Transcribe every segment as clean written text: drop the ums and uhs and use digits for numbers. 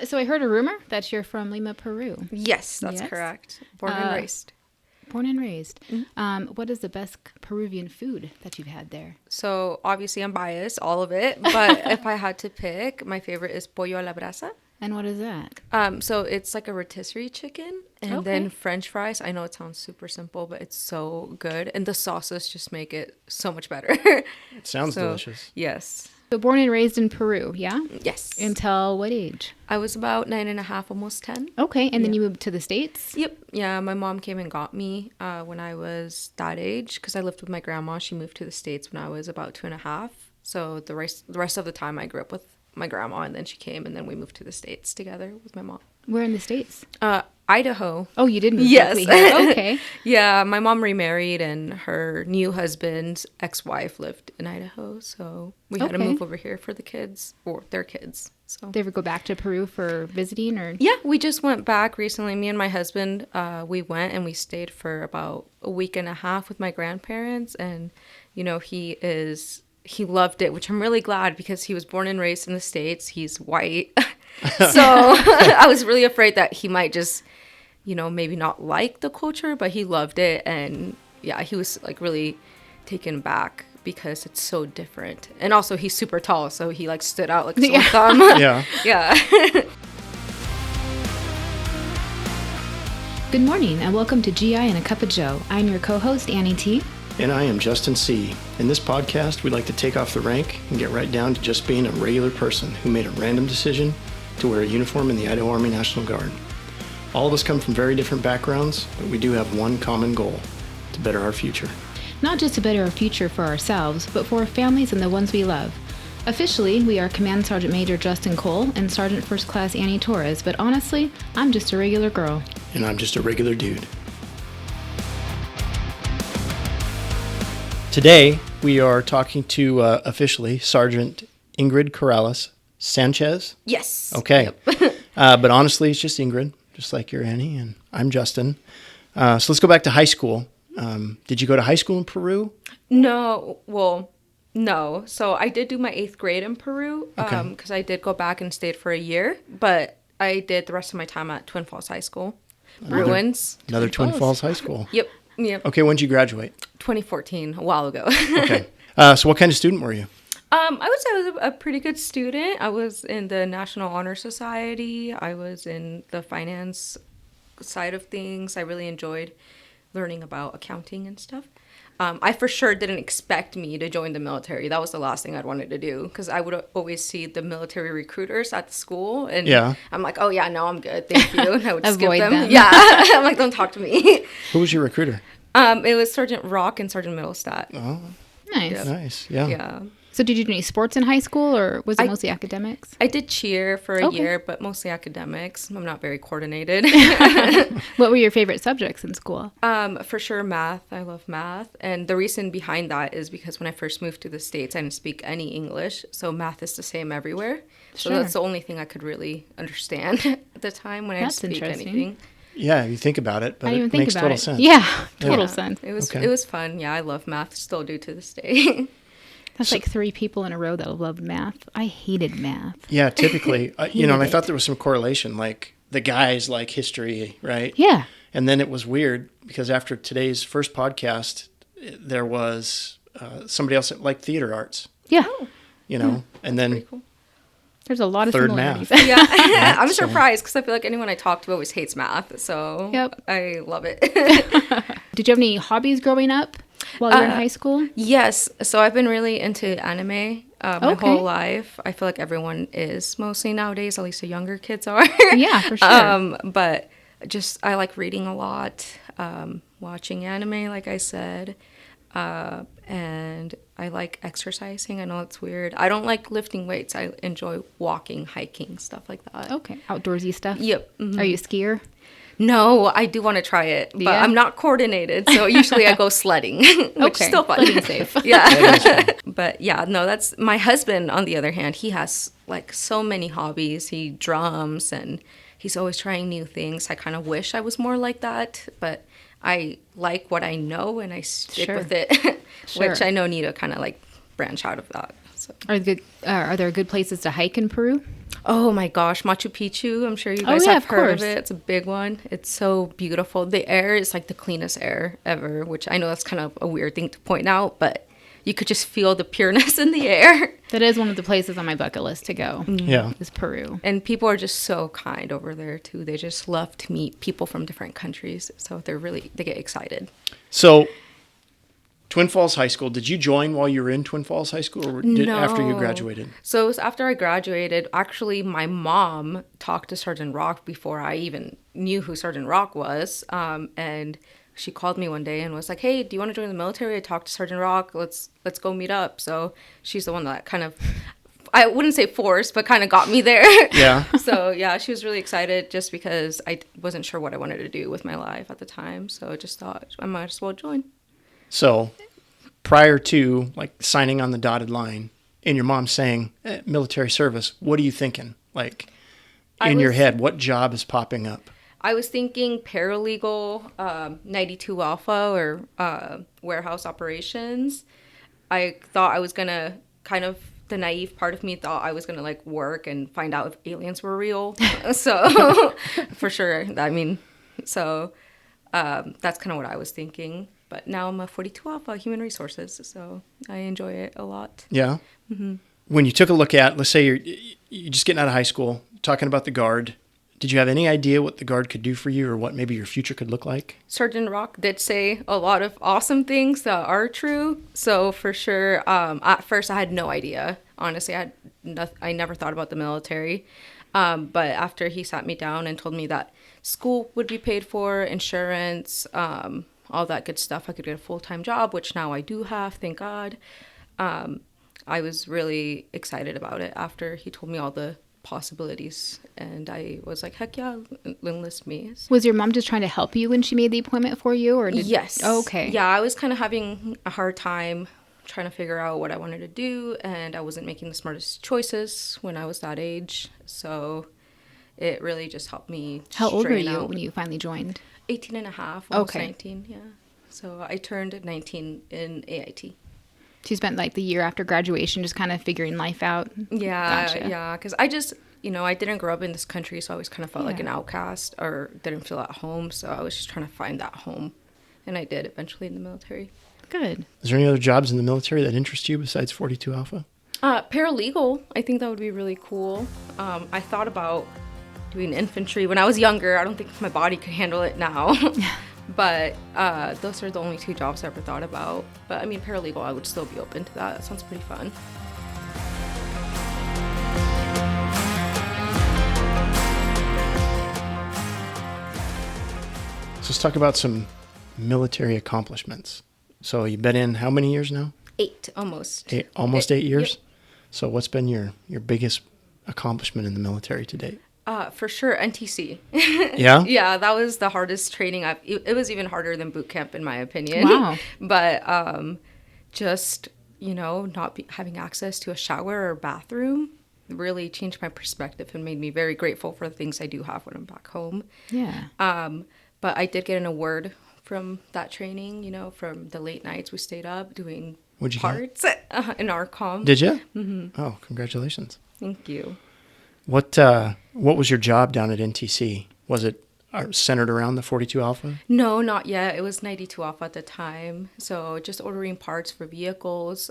So I heard a rumor that you're from Lima, Peru. Yes, that's Yes? correct. Born and raised. Born and raised. What is the best Peruvian food that you've had there? So obviously I'm biased, all of it. But if I had to pick, my favorite is pollo a la brasa. And what is that? So it's like a rotisserie chicken and then French fries. I know it sounds super simple, but it's so good. And the sauces just make it so much better. It sounds delicious. Yes. So born and raised in Peru, yeah? Yes. Until what age? I was about 9.5, almost 10. Okay, and then you moved to the States? Yep. Yeah, my mom came and got me when I was that age because I lived with my grandma. She moved to the States when I was about 2.5. So the rest of the time I grew up with my grandma, and then she came, and then we moved to the States together with my mom. Where in the States? Idaho. Oh, you did move Yes. directly here. Okay. Yeah, my mom remarried, and her new husband's ex-wife lived in Idaho, so we had to move over here for the kids, or their kids. So Did they ever go back to Peru for visiting, or? yeah, we just went back recently. Me and my husband, we went and we stayed for about a week and a half with my grandparents, and you know, he loved it, which I'm really glad because he was born and raised in the States. He's white. So I was really afraid that he might just, you know, maybe not like the culture, but he loved it. And yeah, he was like really taken back because it's so different. And also he's super tall, so he like stood out like a sore thumb. Yeah. Yeah. Good morning, and welcome to GI and a Cup of Joe. I'm your co-host, Annie T. And I am Justin C. In this podcast, we like to take off the rank and get right down to just being a regular person who made a random decision to wear a uniform in the Idaho Army National Guard. All of us come from very different backgrounds, but we do have one common goal: to better our future. Not just to better our future for ourselves, but for our families and the ones we love. Officially, we are Command Sergeant Major Justin Cole and Sergeant First Class Annie Torres, but honestly, I'm just a regular girl. And I'm just a regular dude. Today, we are talking to officially Sergeant Ingrid Sanchez. Yes. Okay. Yep. But honestly, it's just Ingrid, just like you're Annie, and I'm Justin. So let's go back to high school. Did you go to high school in Peru? No. Well, no. So I did do my 8th grade in Peru because I did go back and stayed for a year. But I did the rest of my time at Twin Falls High School. Ruins. Another Twin Falls High School. Yep. Okay, when did you graduate? 2014, a while ago. Okay. So what kind of student were you? I would say I was a pretty good student. I was in the National Honor Society. I was in the finance side of things. I really enjoyed learning about accounting and stuff. I for sure didn't expect me to join the military. That was the last thing I'd wanted to do because I would always see the military recruiters at the school. And I'm like, oh, yeah, no, I'm good. Thank you. And I would skip them. Yeah. I'm like, don't talk to me. Who was your recruiter? It was Sergeant Rock and Sergeant Middlestat. Oh, nice. Yeah. Nice. Yeah. Yeah. So did you do any sports in high school, or was it mostly academics? I did cheer for a year, but mostly academics. I'm not very coordinated. What were your favorite subjects in school? For sure, math. I love math. And the reason behind that is because when I first moved to the States, I didn't speak any English. So math is the same everywhere. So that's the only thing I could really understand at the time when I didn't speak anything. Yeah, you think about it, but it makes total sense. Yeah, total sense. It was fun. Yeah, I love math. Still do to this day. That's like 3 people in a row that loved math. I hated math. Yeah, typically, and I thought there was some correlation. Like the guys like history, right? Yeah. And then it was weird because after today's first podcast, there was somebody else that liked theater arts. Yeah. And then cool. There's a lot of third similarities. Math. Yeah, I'm surprised because I feel like anyone I talk to always hates math. So I love it. Did you have any hobbies growing up while you were in high school? Yes. So I've been really into anime my whole life. I feel like everyone is mostly nowadays, at least the younger kids are. Yeah, for sure. But just I like reading a lot, watching anime, like I said. And I like exercising. I know it's weird. I don't like lifting weights. I enjoy walking, hiking, stuff like that. Okay. Outdoorsy stuff? Yep. Mm-hmm. Are you a skier? No, I do want to try it, but I'm not coordinated. So usually I go sledding, which is still fun. Sledding's safe. Yeah. But yeah, no, that's my husband, on the other hand. He has like so many hobbies. He drums and he's always trying new things. I kind of wish I was more like that, but I like what I know and I stick with it, which I know need to kind of like branch out of that. So. Are there good places to hike in Peru? Oh my gosh, Machu Picchu. I'm sure you Oh, guys yeah, have of heard of course. it. It's a big one. It's so beautiful. The air is like the cleanest air ever, which I know that's kind of a weird thing to point out, but you could just feel the pureness in the air. That is one of the places on my bucket list to go. Yeah. Is Peru. And people are just so kind over there too. They just love to meet people from different countries. So they get excited. So, Twin Falls High School, did you join while you were in Twin Falls High School or after you No. graduated? So it was after I graduated. Actually, my mom talked to Sergeant Rock before I even knew who Sergeant Rock was. And she called me one day and was like, "Hey, do you want to join the military? I talked to Sergeant Rock. Let's go meet up." So she's the one that kind of, I wouldn't say forced, but kind of got me there. Yeah. So yeah, she was really excited just because I wasn't sure what I wanted to do with my life at the time. So I just thought I might as well join. So, prior to like signing on the dotted line and your mom saying military service, what are you thinking? Like in your head, what job is popping up? I was thinking paralegal, 92 Alpha, or warehouse operations. I thought I was going to the naive part of me thought I was going to like work and find out if aliens were real. So for sure. I mean, so that's kind of what I was thinking. But now I'm a 42 Alpha, human resources. So I enjoy it a lot. Yeah. Mm-hmm. When you took a look at, let's say you're just getting out of high school, talking about the Guard, did you have any idea what the Guard could do for you or what maybe your future could look like? Sergeant Rock did say a lot of awesome things that are true. So for sure, at first I had no idea. Honestly, I never thought about the military. But after he sat me down and told me that school would be paid for, insurance, all that good stuff, I could get a full-time job, which now I do have, thank God. I was really excited about it after he told me all the possibilities, and I was like, heck yeah, enlist me. Was your mom just trying to help you when she made the appointment for you, or Yes. Oh, okay. Yeah, I was kind of having a hard time trying to figure out what I wanted to do, and I wasn't making the smartest choices when I was that age, so it really just helped me. How old were straighten you out. when you finally joined? 18 and a half, almost Okay. 19, yeah. So I turned 19 in AIT. She spent like the year after graduation just kind of figuring life out. Yeah, Gotcha. yeah, because I just, I didn't grow up in this country, so I always kind of felt like Yeah. an outcast or didn't feel at home, so I was just trying to find that home, and I did eventually in the military. Good. Is there any other jobs in the military that interest you besides 42 Alpha? Paralegal, I think that would be really cool. I thought about doing infantry when I was younger. I don't think my body could handle it now. But those are the only two jobs I ever thought about. But I mean, paralegal, I would still be open to that. That sounds pretty fun. So let's talk about some military accomplishments. So you've been in how many years now? 8, almost. Almost 8 years? Yep. So what's been your biggest accomplishment in the military to date? For sure, NTC. Yeah? Yeah, that was the hardest training it was even harder than boot camp, in my opinion. Wow. But just, not having access to a shower or bathroom really changed my perspective and made me very grateful for the things I do have when I'm back home. Yeah. But I did get an award from that training, from the late nights we stayed up doing What'd you parts in our comm. Did you? Mm-hmm. Oh, congratulations. Thank you. What was your job down at NTC? Was it centered around the 42 Alpha? No, not yet. It was 92 Alpha at the time. So just ordering parts for vehicles,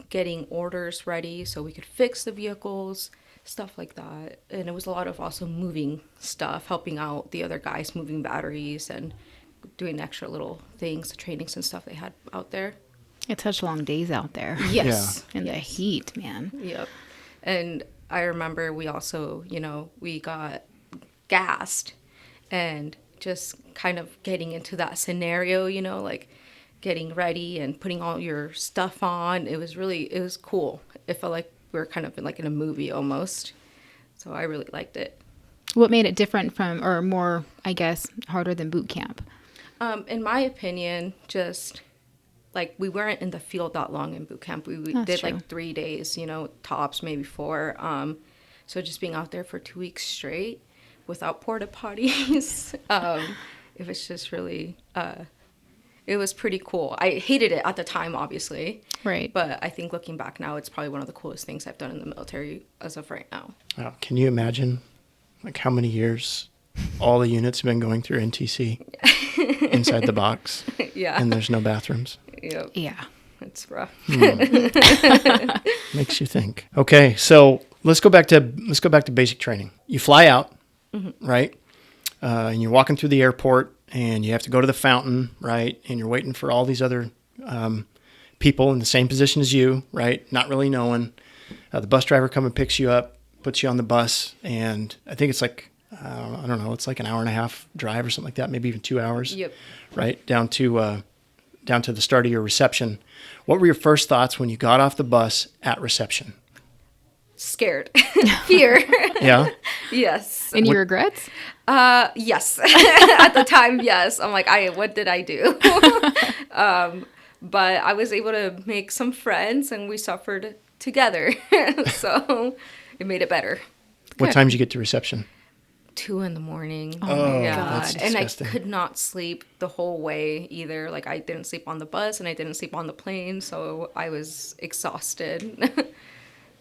getting orders ready so we could fix the vehicles, stuff like that. And it was a lot of also moving stuff, helping out the other guys moving batteries and doing extra little things, the trainings and stuff they had out there. It's such long days out there. Yes. In the heat, man. Yep. And I remember we also, we got gassed and just kind of getting into that scenario, like getting ready and putting all your stuff on. It was cool. It felt like we were kind of in a movie almost. So I really liked it. What made it different from, or more, I guess, harder than boot camp? In my opinion, just we weren't in the field that long in boot camp. We did true. 3 days, tops, maybe 4. So just being out there for 2 weeks straight without porta potties, it was just really, it it was pretty cool. I hated it at the time, obviously. Right. But I think looking back now, it's probably one of the coolest things I've done in the military as of right now. Wow. Can you imagine like how many years all the units have been going through NTC inside the box? Yeah. And there's no bathrooms. Yep. Yeah. It's rough. Makes you think. Okay, so let's go back to basic training. You fly out, right? And you're walking through the airport, and you have to go to the fountain, right? And you're waiting for all these other people in the same position as you, right? Not really knowing. The bus driver comes and picks you up, puts you on the bus, and I think it's like I don't know, it's like an hour and a half drive or something like that, maybe even 2 hours. Yep. Right down to the start of your reception. What were your first thoughts when you got off the bus at reception? Scared. Fear. Yeah. Yes. Any regrets? Yes. At the time, yes. I'm like, what did I do? But I was able to make some friends, and we suffered together. So it made it better. What time did you get to reception? 2 a.m. Oh, yeah. that's And I disgusting. could not sleep the whole way either. Like, I didn't sleep on the bus, and I didn't sleep on the plane, so I was exhausted.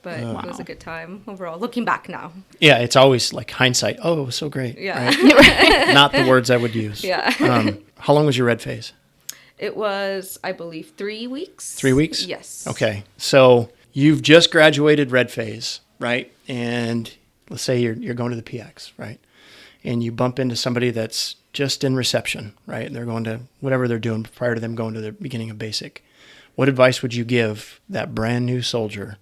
But it was a good time overall, looking back now. Yeah, it's always like hindsight. Oh, it was so great. Yeah. Right? Not the words I would use. Yeah. How long was your red phase? It was, I believe, 3 weeks. 3 weeks? Yes. Okay. So you've just graduated red phase, right? And let's say you're going to the PX, right? And you bump into somebody that's just in reception, right? And they're going to whatever they're doing prior to them going to the beginning of basic. What advice would you give that brand new soldier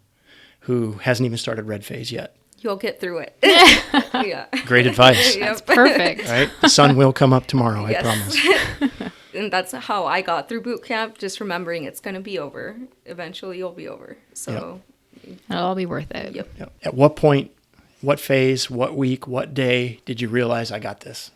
who hasn't even started red phase yet? You'll get through it. Yeah. Great advice. That's perfect. Right? The sun will come up tomorrow, Yes. I promise. And that's how I got through boot camp, just remembering it's going to be over. Eventually, you'll be over. So, It'll all be worth it. Yep. Yep. At what point, what phase, what week, what day did you realize I got this?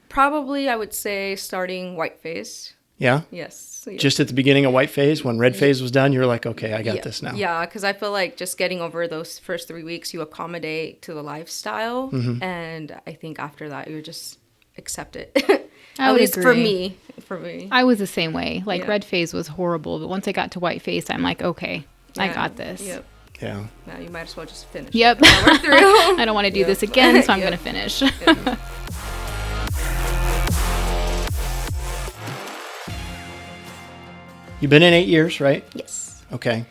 Probably, I would say, starting white phase. Yeah? Yes. Yeah. Just at the beginning of white phase, when red phase was done, you were like, okay, I got Yeah. this now. Yeah, because I feel like just getting over those first 3 weeks, you accommodate to the lifestyle. And I think after that, you just accept it. I At would least for agree. me. I was the same way. Like, Yeah. red phase was horrible, but once I got to white phase, I'm like, okay, I Yeah. got this. Yep. Yeah. Now you might as well just finish. Yep. It. Now we're through. I don't want to do Yep. this again, so I'm Yep. going to finish. You've been in 8 years, right? Yes. Okay.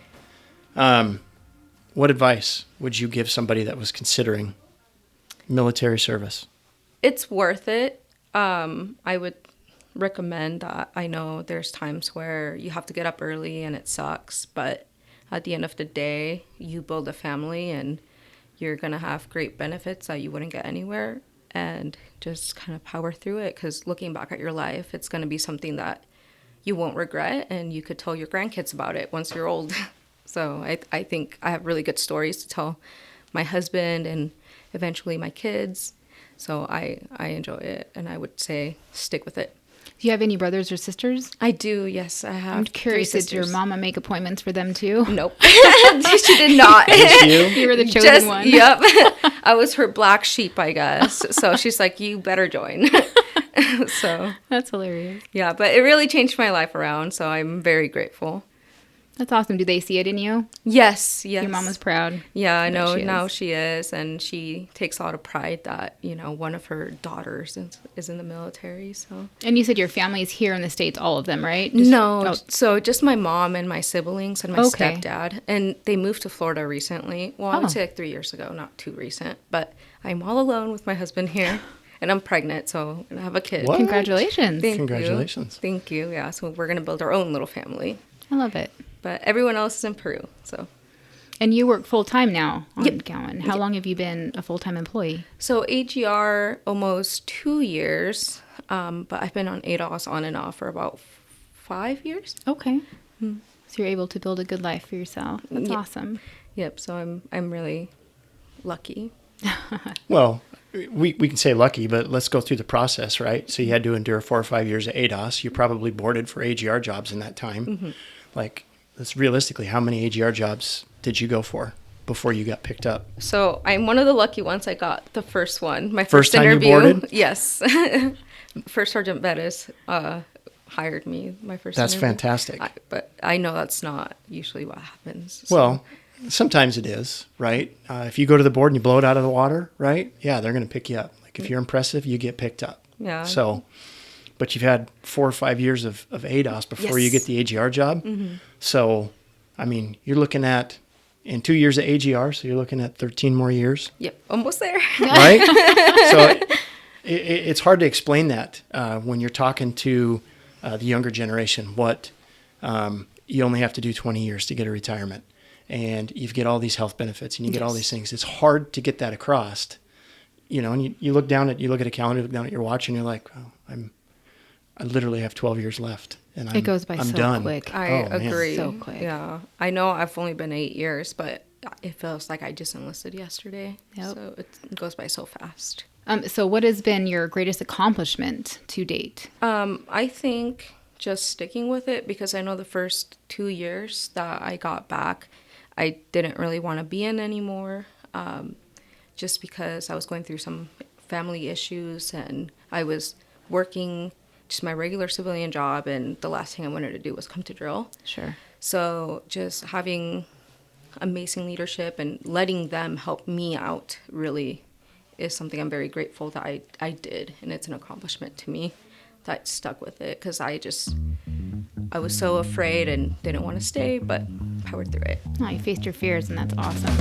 What advice would you give somebody that was considering military service? It's worth it. I would recommend that. I know there's times where you have to get up early and it sucks, but at the end of the day, you build a family and you're going to have great benefits that you wouldn't get anywhere, and just kind of power through it, because looking back at your life, it's going to be something that you won't regret, and you could tell your grandkids about it once you're old. So I think I have really good stories to tell my husband and eventually my kids. So I enjoy it, and I would say stick with it. Do you have any brothers or sisters? I do, yes. I have. I'm curious, 3 did your sisters. mama make appointments for them too? Nope. She did not. Just you? You were the chosen one. Yep. I was her black sheep, I guess. So she's like, you better join. So, That's hilarious. yeah, but it really changed my life around. So I'm very grateful. That's awesome. Do they see it in you? Yes. Your mama's proud. Yeah, I that know she now is. she is. And she takes a lot of pride that, one of her daughters is in the military. So. And you said your family's here in the States, all of them, right? No, oh, so just my mom and my siblings and my Okay. stepdad. And they moved to Florida recently. Well, I Oh. would say like 3 years ago, not too recent. But I'm all alone with my husband here. And I'm pregnant, so I have a kid. What? Congratulations. Thank Congratulations. you. Thank you. Yeah, so we're going to build our own little family. I love it. But everyone else is in Peru, so. And you work full-time now on Yep. Gowan. How long have you been a full-time employee? So AGR, almost 2 years. But I've been on ADOS on and off for about 5 years. Okay. So you're able to build a good life for yourself. That's Yep. awesome. Yep, so I'm really lucky. Well, we can say lucky, but let's go through the process, right? So you had to endure 4 or 5 years of ADOS. You probably boarded for AGR jobs in that time. Like, let's realistically, how many AGR jobs did you go for before you got picked up? So I'm one of the lucky ones. I got the first one. My First first time you interview. boarded? Yes. First Sergeant Bettis hired me my first That's interview. fantastic. But I know that's not usually what happens. So. Well, sometimes it is, right? If you go to the board and you blow it out of the water, right? Yeah, they're going to pick you up. Like if you're impressive, you get picked up. Yeah. So, but you've had 4 or 5 years of ADOS before you get the AGR job. Mm-hmm. So, I mean, you're looking at, in 2 years of AGR, so you're looking at 13 more years. Yep, almost there. Right? So it's hard to explain that when you're talking to the younger generation. You only have to do 20 years to get a retirement. And you get all these health benefits and you get all these things. It's hard to get that across, and you look at a calendar, look down at your watch and you're like, oh, I literally have 12 years left and it goes by I'm so done. quick. I agree. So quick. Yeah. I know I've only been 8 years, but it feels like I just enlisted yesterday. Yep. So it goes by so fast. So what has been your greatest accomplishment to date? I think just sticking with it, because I know the first 2 years that I got back, I didn't really want to be in anymore, just because I was going through some family issues and I was working just my regular civilian job, and the last thing I wanted to do was come to drill. Sure. So just having amazing leadership and letting them help me out really is something I'm very grateful that I did, and it's an accomplishment to me that stuck with it, because I was so afraid and didn't want to stay, but powered through it. Oh, you faced your fears, and that's awesome.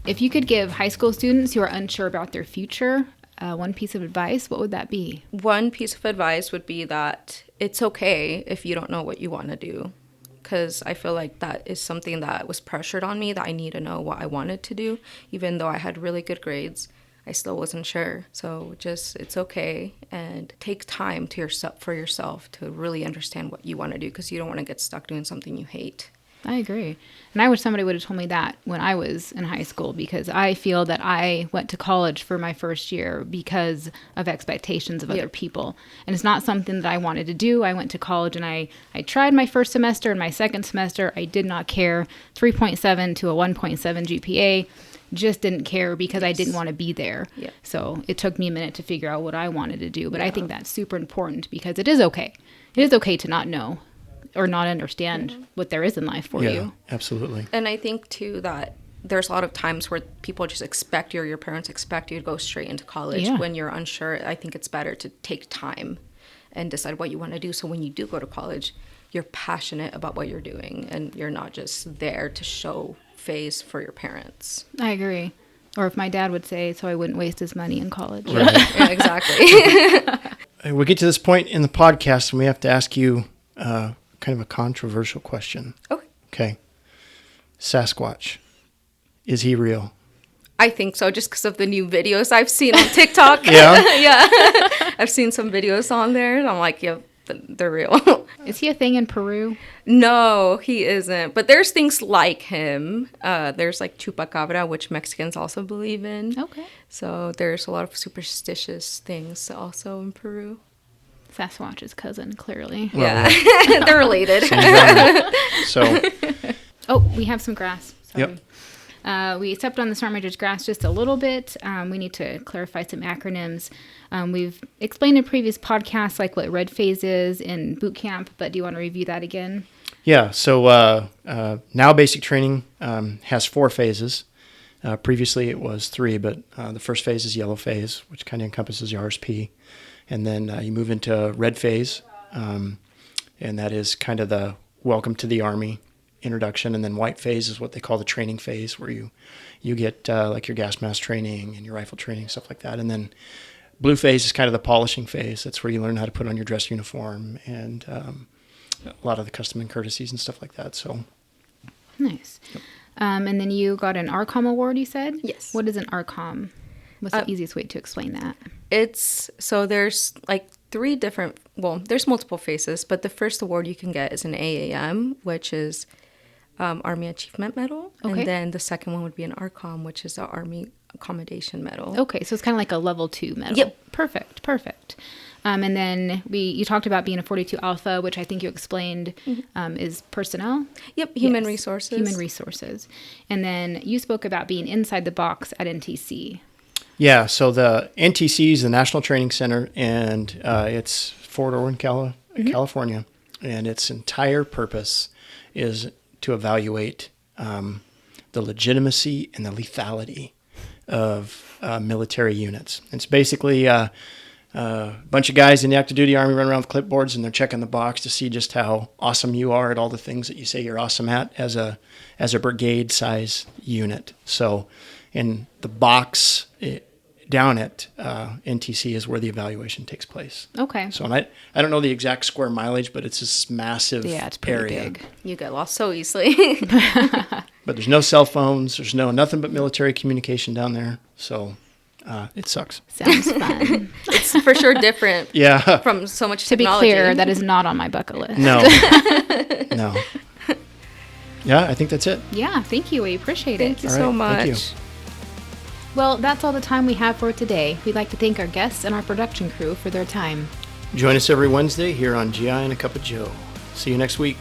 If you could give high school students who are unsure about their future one piece of advice, what would that be? One piece of advice would be that it's okay if you don't know what you want to do, because I feel like that is something that was pressured on me, that I need to know what I wanted to do. Even though I had really good grades, I still wasn't sure. So just, it's okay, and take time for yourself to really understand what you want to do, because you don't want to get stuck doing something you hate. I agree. And I wish somebody would have told me that when I was in high school, because I feel that I went to college for my first year because of expectations of other people. And it's not something that I wanted to do. I went to college and I tried my first semester, and my second semester, I did not care. 3.7 to a 1.7 GPA. Just didn't care because I didn't want to be there. Yeah. So it took me a minute to figure out what I wanted to do. But I think that's super important, because it is okay. It is okay to not know or not understand what there is in life for you. Yeah, absolutely. And I think, too, that there's a lot of times where people just expect you, or your parents expect you to go straight into college when you're unsure. I think it's better to take time and decide what you want to do. So when you do go to college, you're passionate about what you're doing, and you're not just there to show face for your parents. I agree. Or if my dad would say, so I wouldn't waste his money in college. Right. Yeah, exactly. We get to this point in the podcast and we have to ask you kind of a controversial question. Okay. Sasquatch. Is he real? I think so, just because of the new videos I've seen on TikTok. Yeah? Yeah. I've seen some videos on there, and I'm like, yeah, they're real. Is he a thing in Peru? No, he isn't. But there's things like him. There's like chupacabra, which Mexicans also believe in. Okay. So there's a lot of superstitious things also in Peru. Sasquatch's cousin, clearly. Well, yeah. They're related. So. Oh, we have some grass. Sorry. Yep. We stepped on the Smart Major's grass just a little bit. We need to clarify some acronyms. We've explained in previous podcasts like what red phase is in boot camp, but do you want to review that again? Yeah. So now basic training has 4 phases. Previously it was 3, but the first phase is yellow phase, which kind of encompasses your RSP. And then you move into red phase, and that is kind of the welcome to the Army introduction. And then white phase is what they call the training phase, where you get like your gas mask training and your rifle training, stuff like that. And then blue phase is kind of the polishing phase. That's where you learn how to put on your dress uniform and a lot of the custom and courtesies and stuff like that. So nice. Yep. And then you got an ARCOM award, you said? Yes. What is an ARCOM? What's the easiest way to explain that? There's like 3 different, there's multiple phases, but the first award you can get is an AAM, which is Army Achievement Medal. Okay. And then the second one would be an ARCOM, which is the Army Accommodation Medal. Okay, so it's kind of like a level 2 medal. Yep. Perfect. And then you talked about being a 42 Alpha, which I think you explained is personnel. Yep, human resources. Human resources. And then you spoke about being inside the box at NTC. Yeah, so the NTC is the National Training Center, and it's Fort Ord, California, and its entire purpose is to evaluate the legitimacy and the lethality of military units. It's basically a bunch of guys in the active duty Army run around with clipboards, and they're checking the box to see just how awesome you are at all the things that you say you're awesome at as a brigade size unit. So in the box down at NTC is where the evaluation takes place. Okay. So I don't know the exact square mileage, but it's this massive Yeah, it's pretty area. big. You get lost so easily. But there's no cell phones. There's nothing but military communication down there. So it sucks. Sounds fun. It's for sure different Yeah. from so much To be technology. clear, that is not on my bucket list. No. No. Yeah, I think that's it. Yeah, thank you. We appreciate Thank it. you All so right, much. thank you. Well, that's all the time we have for today. We'd like to thank our guests and our production crew for their time. Join us every Wednesday here on GI and a Cup of Joe. See you next week.